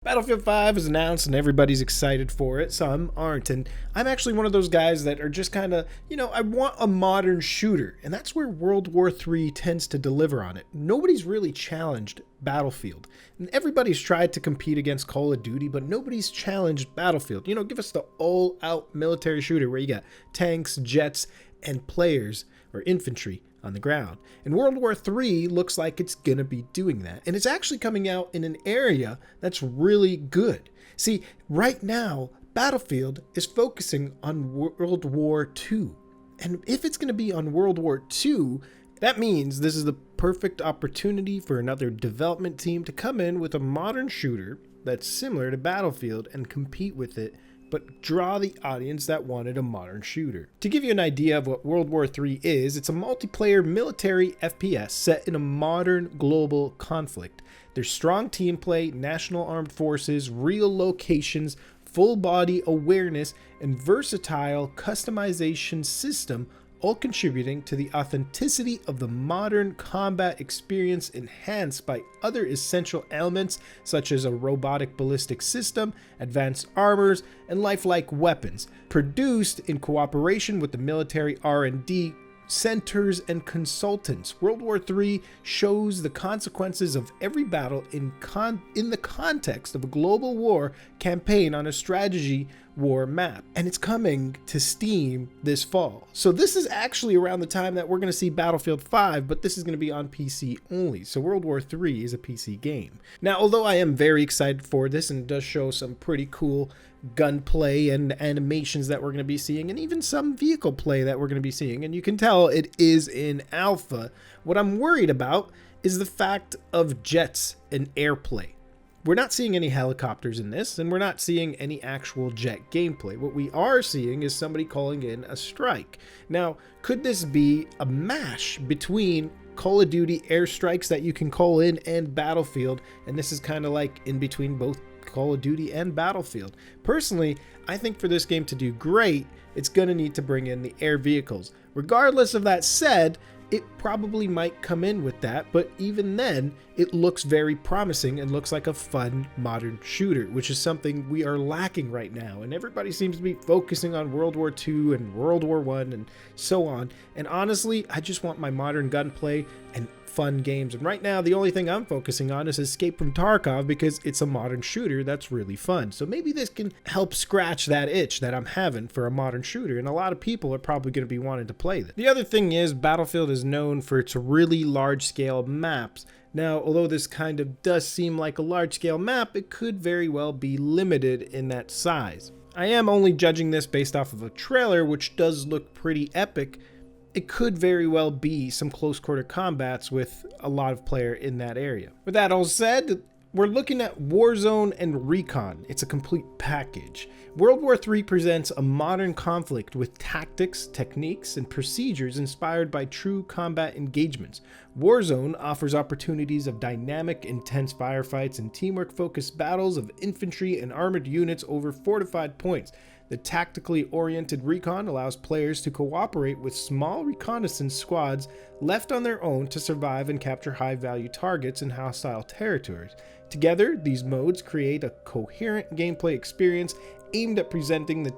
Battlefield 5 is announced and everybody's excited for it. Some aren't, and I'm actually one of those guys that are just kind of, I want a modern shooter, and that's where World War III tends to deliver on it. Nobody's really challenged Battlefield, and everybody's tried to compete against Call of Duty, but nobody's challenged Battlefield. Give us the all-out military shooter where you got tanks, jets, and players, or infantry, on the ground. And World War III looks like it's gonna be doing that. And it's actually coming out in an area that's really good. See, right now, Battlefield is focusing on World War II. And if it's gonna be on World War II, that means this is the perfect opportunity for another development team to come in with a modern shooter that's similar to Battlefield and compete with it, but draw the audience that wanted a modern shooter. To give you an idea of what World War III is, it's a multiplayer military FPS set in a modern global conflict. There's strong team play, national armed forces, real locations, full body awareness, and versatile customization system, all contributing to the authenticity of the modern combat experience, enhanced by other essential elements such as a robotic ballistic system, advanced armors, and lifelike weapons, produced in cooperation with the military R&D centers and consultants. World War III shows the consequences of every battle in the context of a global war campaign on a strategy war map, and it's coming to Steam this fall. So this is actually around the time that we're going to see Battlefield 5, but this is going to be on PC only. So World War III is a PC game. Now, although I am very excited for this, and it does show some pretty cool gunplay and animations that we're going to be seeing, and even some vehicle play that we're going to be seeing, and you can tell it is in alpha, what I'm worried about is the fact of jets and airplay. We're not seeing any helicopters in this, and we're not seeing any actual jet gameplay. What we are seeing is somebody calling in a strike. Now, could this be a mash between Call of Duty airstrikes that you can call in and Battlefield, and this is kind of like in between both Call of Duty and Battlefield? Personally, I think for this game to do great, it's going to need to bring in the air vehicles. Regardless of that said, it probably might come in with that, but even then, it looks very promising and looks like a fun modern shooter, which is something we are lacking right now. And everybody seems to be focusing on World War II and World War I and so on. And honestly, I just want my modern gunplay and fun games. And right now, the only thing I'm focusing on is Escape from Tarkov, because it's a modern shooter that's really fun. So maybe this can help scratch that itch that I'm having for a modern shooter, and a lot of people are probably going to be wanting to play this. The other thing is, Battlefield is known for its really large-scale maps. Now, although this kind of does seem like a large-scale map, it could very well be limited in that size. I am only judging this based off of a trailer, which does look pretty epic. It could very well be some close quarter combats with a lot of player in that area. With that all said, we're looking at Warzone and Recon. It's a complete package. World War III presents a modern conflict with tactics, techniques, and procedures inspired by true combat engagements. Warzone offers opportunities of dynamic, intense firefights and teamwork-focused battles of infantry and armored units over fortified points. The tactically oriented Recon allows players to cooperate with small reconnaissance squads left on their own to survive and capture high-value targets in hostile territories. Together, these modes create a coherent gameplay experience aimed at presenting the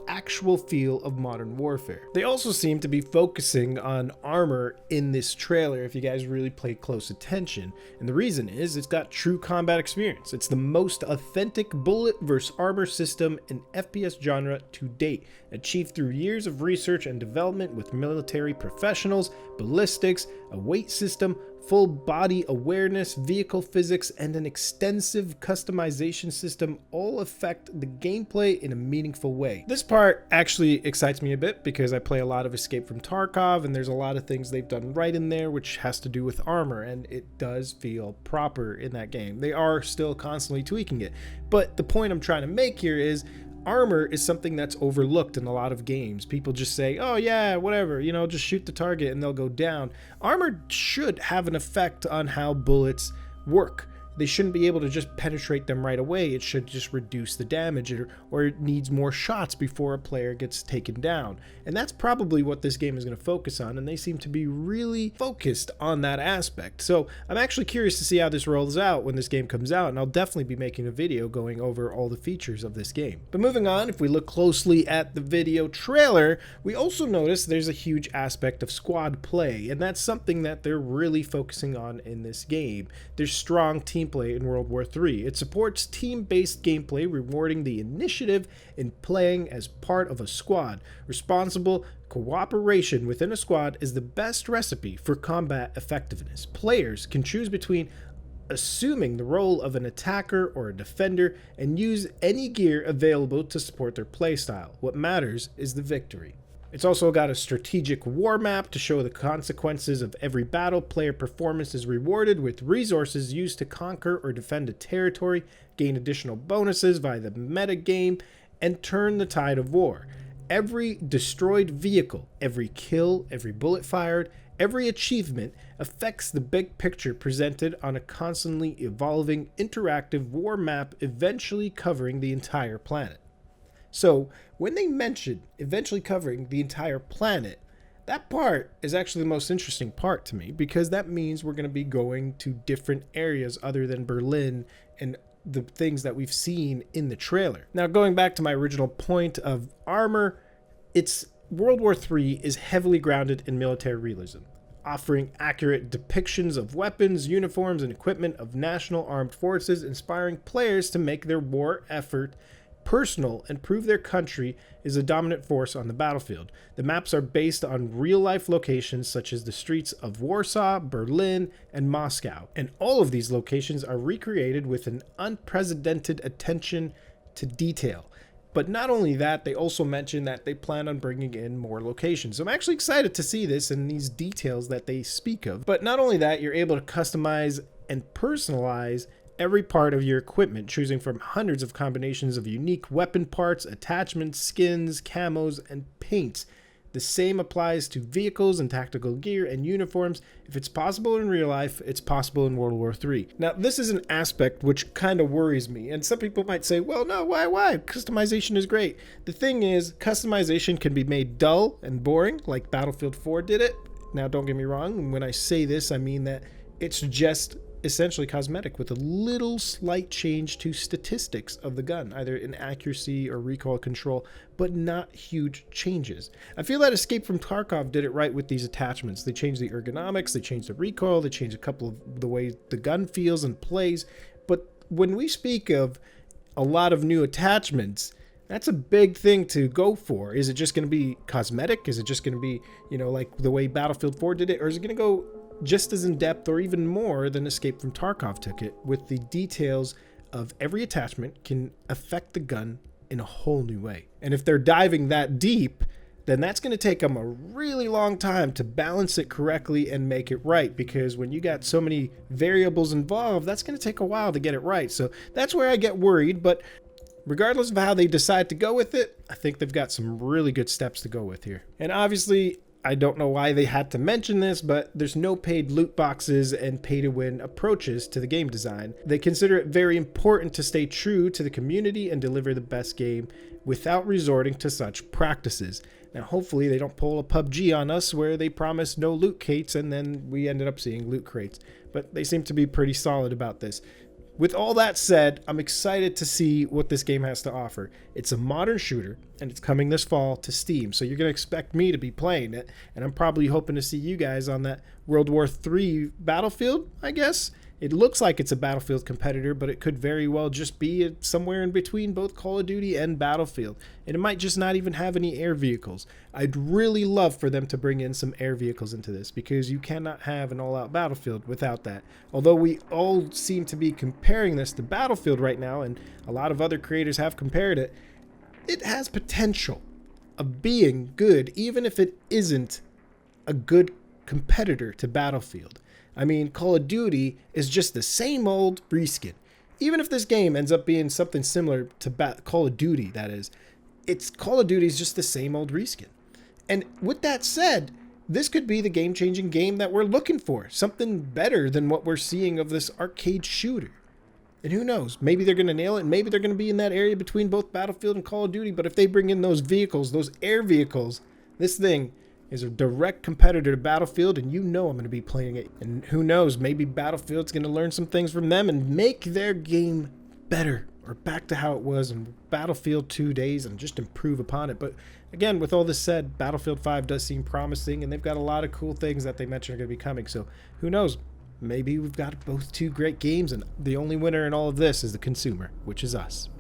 actual feel of modern warfare. They also seem to be focusing on armor in this trailer if you guys really pay close attention, and the reason is it's got true combat experience. It's the most authentic bullet versus armor system in FPS genre to date, achieved through years of research and development with military professionals, ballistics, a weight system, full body awareness, vehicle physics, and an extensive customization system all affect the gameplay in a meaningful way. This part actually excites me a bit because I play a lot of Escape from Tarkov, and there's a lot of things they've done right in there which has to do with armor, and it does feel proper in that game. They are still constantly tweaking it, but the point I'm trying to make here is armor is something that's overlooked in a lot of games. People just say, oh yeah, whatever, just shoot the target and they'll go down. Armor should have an effect on how bullets work. they shouldn't be able to just penetrate them right away. It should just reduce the damage, or it needs more shots before a player gets taken down. And that's probably what this game is going to focus on, and they seem to be really focused on that aspect. So I'm actually curious to see how this rolls out when this game comes out, and I'll definitely be making a video going over all the features of this game. But moving on, if we look closely at the video trailer, we also notice there's a huge aspect of squad play, and that's something that they're really focusing on in this game. There's strong team play in World War III. It supports team-based gameplay, rewarding the initiative in playing as part of a squad. Responsible cooperation within a squad is the best recipe for combat effectiveness. Players can choose between assuming the role of an attacker or a defender and use any gear available to support their playstyle. What matters is the victory. It's also got a strategic war map to show the consequences of every battle. Player performance is rewarded with resources used to conquer or defend a territory, gain additional bonuses via the meta game, and turn the tide of war. Every destroyed vehicle, every kill, every bullet fired, every achievement affects the big picture presented on a constantly evolving interactive war map, eventually covering the entire planet. So when they mention eventually covering the entire planet, that part is actually the most interesting part to me, because that means we're going to be going to different areas other than Berlin and the things that we've seen in the trailer. Now, going back to my original point of armor, World War III is heavily grounded in military realism, offering accurate depictions of weapons, uniforms, and equipment of national armed forces, inspiring players to make their war effort personal and prove their country is a dominant force on the battlefield. The maps are based on real-life locations such as the streets of Warsaw, Berlin, and Moscow, and all of these locations are recreated with an unprecedented attention to detail. But not only that, they also mention that they plan on bringing in more locations. So I'm actually excited to see this and these details that they speak of. But not only that, you're able to customize and personalize every part of your equipment, choosing from hundreds of combinations of unique weapon parts, attachments, skins, camos, and paints. The same applies to vehicles and tactical gear and uniforms. If it's possible in real life, it's possible in World War III. Now, this is an aspect which kind of worries me, and some people might say, well, no, why? Customization is great. The thing is, customization can be made dull and boring, like Battlefield 4 did it. Now, don't get me wrong, when I say this, I mean that it's just essentially cosmetic with a little slight change to statistics of the gun, either in accuracy or recoil control, but not huge changes. I feel that Escape from Tarkov did it right with these attachments. They changed the ergonomics, they changed the recoil, they changed a couple of the way the gun feels and plays. But when we speak of a lot of new attachments, that's a big thing to go for. Is it just going to be cosmetic? Is it just going to be, like the way Battlefield 4 did it? Or is it going to go just as in depth or even more than Escape from Tarkov took it, with the details of every attachment can affect the gun in a whole new way? And if they're diving that deep, then that's going to take them a really long time to balance it correctly and make it right, because when you got so many variables involved, that's going to take a while to get it right. So that's where I get worried, but regardless of how they decide to go with it, I think they've got some really good steps to go with here. And obviously, I don't know why they had to mention this, but there's no paid loot boxes and pay-to-win approaches to the game design. They consider it very important to stay true to the community and deliver the best game without resorting to such practices. Now, hopefully they don't pull a PUBG on us where they promised no loot crates and then we ended up seeing loot crates. But they seem to be pretty solid about this. With all that said, I'm excited to see what this game has to offer. It's a modern shooter, and it's coming this fall to Steam, so you're going to expect me to be playing it, and I'm probably hoping to see you guys on that World War III Battlefield, I guess. It looks like it's a Battlefield competitor, but it could very well just be somewhere in between both Call of Duty and Battlefield. And it might just not even have any air vehicles. I'd really love for them to bring in some air vehicles into this, because you cannot have an all-out Battlefield without that. Although we all seem to be comparing this to Battlefield right now, and a lot of other creators have compared it, it has potential of being good, even if it isn't a good competitor to Battlefield. I mean, Call of Duty is just the same old reskin. Even if this game ends up being something similar to Call of Duty, that is, Call of Duty is just the same old reskin. And with that said, this could be the game-changing game that we're looking for. Something better than what we're seeing of this arcade shooter. And who knows, maybe they're going to nail it, and maybe they're going to be in that area between both Battlefield and Call of Duty. But if they bring in those vehicles, those air vehicles, this thing is a direct competitor to Battlefield, and I'm going to be playing it. And who knows, maybe Battlefield's going to learn some things from them and make their game better, or back to how it was in Battlefield 2 days, and just improve upon it. But again, with all this said, Battlefield 5 does seem promising, and they've got a lot of cool things that they mentioned are going to be coming. So who knows? Maybe we've got both two great games, and the only winner in all of this is the consumer, which is us.